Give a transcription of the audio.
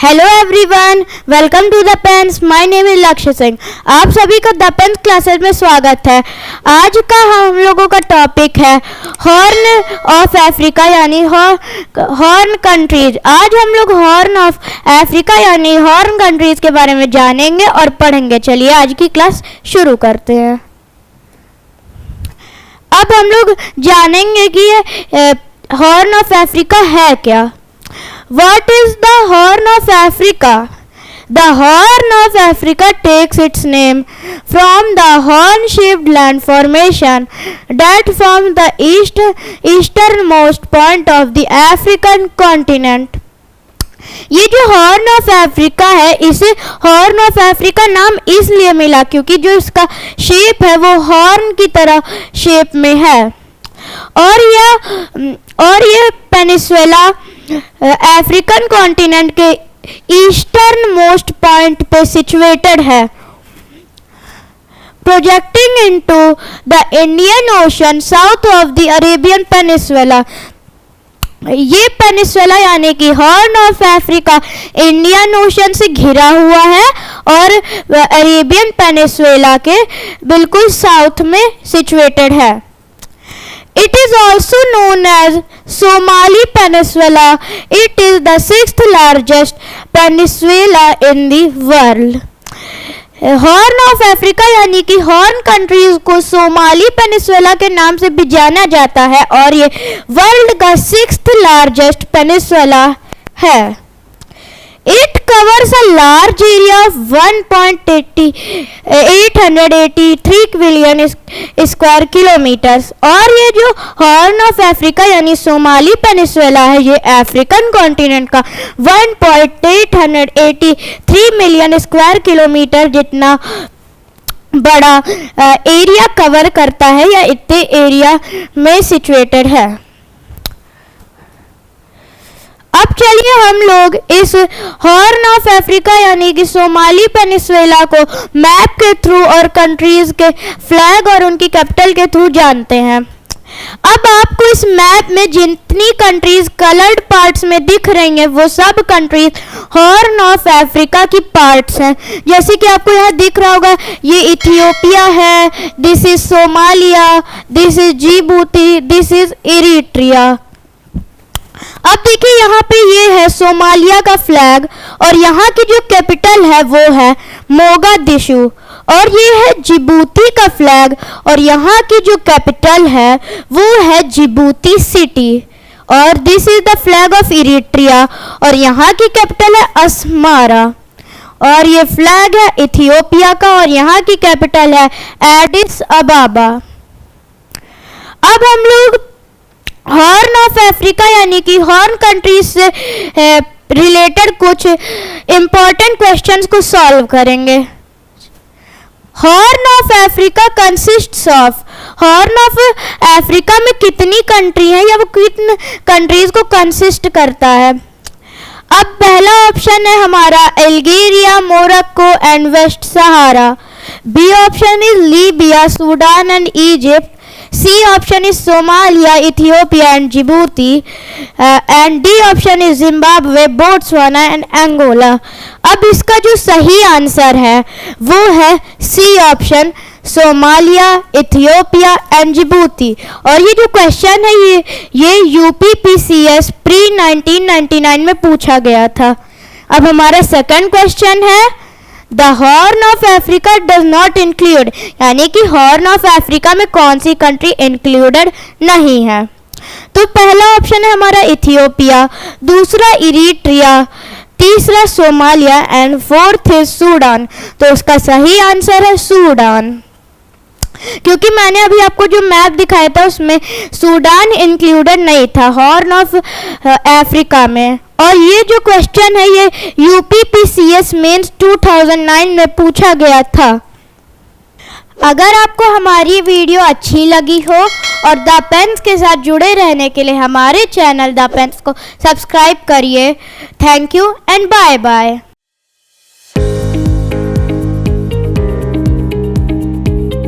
Hello everyone, welcome to the pens. My name is Lakshya Singh. आप सभी का द पेन्स क्लासेस में स्वागत है। आज का हम लोगों का टॉपिक है हॉर्न ऑफ अफ्रीका यानी हॉर्न कंट्रीज। आज हम लोग हॉर्न ऑफ अफ्रीका यानी हॉर्न कंट्रीज के बारे में जानेंगे और पढ़ेंगे। चलिए आज की क्लास शुरू करते हैं। अब हम लोग जानेंगे कि हॉर्न ऑफ अफ्रीका है क्या। What is the Horn of Africa? The Horn of Africa takes its name from the horn-shaped land formation that forms the easternmost point of the African continent. ये जो हॉर्न ऑफ अफ्रीका है, इसे horn of Africa नाम इसलिए मिला क्योंकि जो इसका शेप है वो हॉर्न की तरह शेप में है और ये पेनिनसुला अफ्रीकन कॉन्टिनेंट के ईस्टर्न मोस्ट पॉइंट पे सिचुएटेड है, projecting into the Indian ocean south of the Arabian peninsula. ये पेनिनसुला यानी कि horn of Africa Indian ocean से घिरा हुआ है और अरेबियन पेनिनसुला के बिल्कुल साउथ में सिचुएटेड है। It is also known as Somali Peninsula. It is the 6th largest peninsula in the world. Horn of Africa यानी कि हॉर्न कंट्रीज को सोमाली पेनिनसुला के नाम से भी जाना जाता है और ये वर्ल्ड का 6th largest peninsula है। It covers a large area of 883 billion square kilometers। और ये जो हॉर्न ऑफ अफ्रीका यानी सोमाली पेनिनसुला है, ये अफ्रीकन कॉन्टिनेंट का 1.883 मिलियन स्क्वायर किलोमीटर जितना बड़ा एरिया कवर करता है या इतने एरिया में सिचुएटेड है। अब चलिए हम लोग इस हॉर्न ऑफ अफ्रीका यानी कि सोमाली पेनिनसुला को मैप के थ्रू और कंट्रीज के फ्लैग और उनकी कैपिटल के थ्रू जानते हैं। अब आपको इस मैप में जितनी कंट्रीज कलर्ड पार्ट्स में दिख रही हैं वो सब कंट्रीज हॉर्न ऑफ अफ्रीका की पार्ट्स हैं। जैसे कि आपको यहाँ दिख रहा होगा, ये इथियोपिया है, this is Somalia, this is Djibouti, this is Eritrea. अब देखिए यहाँ पे ये है सोमालिया का फ्लैग और यहाँ की जो कैपिटल है वो है मोगादिशु, और ये है जिबूती का फ्लैग और यहाँ की जो कैपिटल है वो है जिबूती सिटी। और this is the flag of Eritrea और यहाँ की कैपिटल है अस्मारा। और ये फ्लैग है इथियोपिया का और यहाँ की कैपिटल है एडिस अबाबा। अब हम लोग हॉर्न ऑफ अफ्रीका यानी कि हॉर्न कंट्रीज से रिलेटेड कुछ इंपॉर्टेंट क्वेश्चंस को सॉल्व करेंगे। Horn of Africa consists of, horn of Africa में कितनी कंट्री है या वो कितने कंट्रीज को कंसिस्ट करता है। अब पहला ऑप्शन है हमारा Algeria, Morocco and West Sahara. B option is Libya, Sudan and Egypt. C option is Somalia, Ethiopia and Djibouti, and D option is Zimbabwe, Botswana and Angola। अब इसका जो सही आंसर है वो है C option, Somalia, Ethiopia and Djibouti. और ये जो क्वेश्चन है ये UPPCS प्री 1999 में पूछा गया था। अब हमारा सेकंड क्वेश्चन है the horn of Africa does not include, यानी कि हॉर्न ऑफ अफ्रीका में कौन सी कंट्री इंक्लूडेड नहीं है। तो पहला ऑप्शन है हमारा इथियोपिया, दूसरा इरिट्रिया, तीसरा सोमालिया एंड फोर्थ है सूडान। तो उसका सही आंसर है सूडान, क्योंकि मैंने अभी आपको जो मैप दिखाया था उसमें सूडान इंक्लूडेड नहीं था हॉर्न ऑफ अफ्रीका में। और ये जो क्वेश्चन है ये UPPCS मेंस 2009 में पूछा गया था। अगर आपको हमारी वीडियो अच्छी लगी हो और द पेन्स के साथ जुड़े रहने के लिए हमारे चैनल द पेन्स को सब्सक्राइब करिए। Thank you and bye bye.